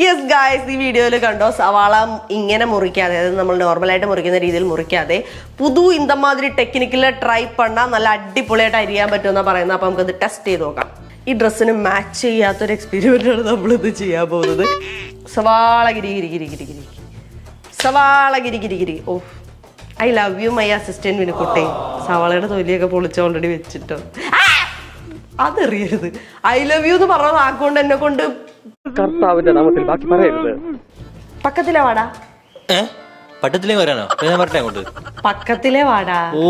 Yes guys, ഈ വീഡിയോയിൽ കണ്ടോ സവാള ഇങ്ങനെ മുറിക്കാതെ, അതായത് നമ്മൾ നോർമലായിട്ട് മുറിക്കുന്ന രീതിയിൽ മുറിക്കാതെ പുതു ഇന്തമാതിരി ടെക്നിക്കില് ട്രൈ പണ്ണാൽ നല്ല അടിപൊളിയായിട്ട് അരിയാൻ പറ്റുമെന്നാണ് പറയുന്നത്. അപ്പം നമുക്കത് ടെസ്റ്റ് ചെയ്ത് നോക്കാം. ഈ ഡ്രസ്സിന് മാച്ച് ചെയ്യാത്തൊരു എക്സ്പീരിമെൻ്റാണ് നമ്മളിത് ചെയ്യാൻ പോകുന്നത്. സവാള ഗിരി ഗിരി ഗിരി ഗിരി ഗിരി സവാള ഗിരി ഗിരി ഗിരി. Oh, I love you my assistant Vinukutty. സവാളയുടെ തൊലിയൊക്കെ പൊളിച്ച് ഓൾറെഡി വെച്ചിട്ടോ. അതറിയരുത്. ഐ ലവ് യു എന്ന് പറഞ്ഞ നാക്കൊണ്ട് എന്നെ കൊണ്ട് കർത്താവിന്റെ നാമത്തിൽ ബാക്കി പറയരുത്. പക്കത്തിലെ വാടാ. പട്ടത്തിലേ വരാനോ? ഞാൻ പറഞ്ഞേ അങ്ങോട്ട്. പക്കത്തിലെ വാടാ. ഓ,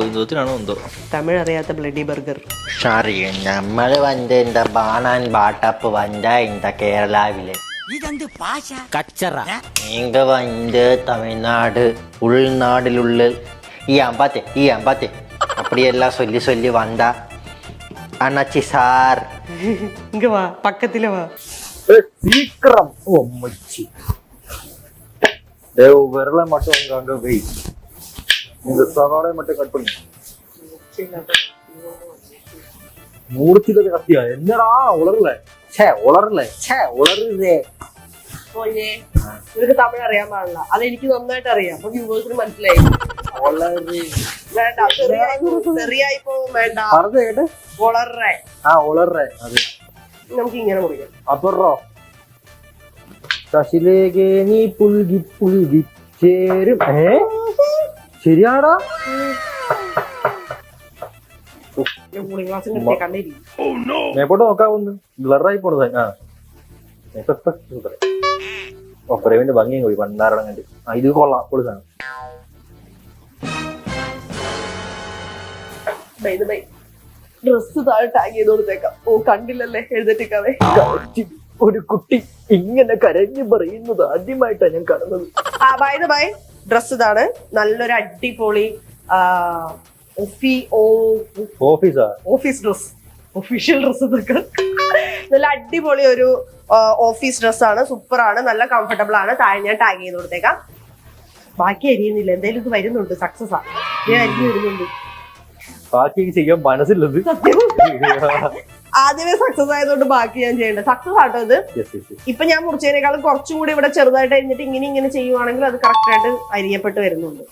ഇതോത്തിനാണോ എന്തോ തമിഴ് അറിയാത്ത ബ്ലഡി ബർഗർ. സാറി, നമ്മള് വന്ന് இந்த பானான் பாட்டப்பு வந்தா இந்த கேரளாவிலே நீங்க வந்து தமிழ்நாடு உள்நாடிலுள்ள ഈ അമ്പാത്തെ அப்படியெல்லாம் சொல்லி சொல்லி வந்தா அண்ணாச்சி சார் இங்க வா, பக்கத்துல வா. சீக்கிரம் ஒம்மச்சி விரலை மட்டும் அங்க வை. இந்த சவாலை மட்டும் கட் பண்ணு. മൂർത്തിയിലൊക്കെ കത്തിയാ എന്നടാ ഉളറില്ലേ? ഉളറുതേ. നിനക്ക് തമിഴ് അറിയാൻ പാടില്ല, അത് എനിക്ക് നന്നായിട്ട് അറിയാം. അപ്പൊ വ്യൂവേഴ്സിന് മനസ്സിലായി. വേണ്ട, ചെറിയായി പോകും. വേണ്ട, പറഞ്ഞ കേട്ട് വളർറേ. ഉളറേ. അത് നമുക്ക് ഇങ്ങനെ മുറിക്കാം. അപ്പറോ ശശിലേക്ക് നീ പുൽകി പുൽകി ചേരും. ശരിയാടാ. മേപ്പോട്ട് നോക്കാവുന്നു. ബ്ലറായി പോണത്. പ്രേമിന്റെ ഭംഗിയും പോയി പണ്ടാരണം കണ്ട്. ഇത് കൊള്ളാം, കൊടുത്താണ്. ഡ്രസ് താഴെ ടാഗ് ചെയ്ത് കൊടുത്തേക്കാം. ഓ, കണ്ടില്ലല്ലേ എഴുന്നേറ്റിക്കാവേ. ഒരു കുട്ടി ഇങ്ങനെ കരഞ്ഞു പറയുന്നത് ആദ്യമായിട്ടാണ് ഞാൻ കാണുന്നത്. ബൈ ഡ്രസ് ഇതാണ്. നല്ലൊരു അടിപൊളി ഓഫീസ് ഡ്രസ്, ഒഫീഷ്യൽ ഡ്രസ് എന്നൊക്കെ. നല്ല അടിപൊളി ഒരു ഓഫീസ് ഡ്രസ്സാണ്. സൂപ്പറാണ്, നല്ല കംഫർട്ടബിൾ ആണ്. താഴെ ഞാൻ ടാഗ് ചെയ്ത് കൊടുത്തേക്കാം. ബാക്കി അരിയുന്നില്ല, എന്തായാലും ഇത് വരുന്നുണ്ട്. സക്സസ് ആണ്, ഞാൻ അരിഞ്ഞു വരുന്നുണ്ട്. ബാക്കി ചെയ്യാൻ മനസ്സില്ലത്. ആദ്യമേ സക്സസ് ആയതുകൊണ്ട് ബാക്കി ഞാൻ ചെയ്യേണ്ട. സക്സസ് ആട്ടോ ഇത്. ഇപ്പൊ ഞാൻ മുറിച്ചതിനേക്കാളും കുറച്ചും കൂടി ഇവിടെ ചെറുതായിട്ട് അരിഞ്ഞിട്ട് ഇങ്ങനെ ചെയ്യുവാണെങ്കിൽ അത് കറക്റ്റ് ആയിട്ട് അരിയപ്പെട്ട് വരുന്നുണ്ട്.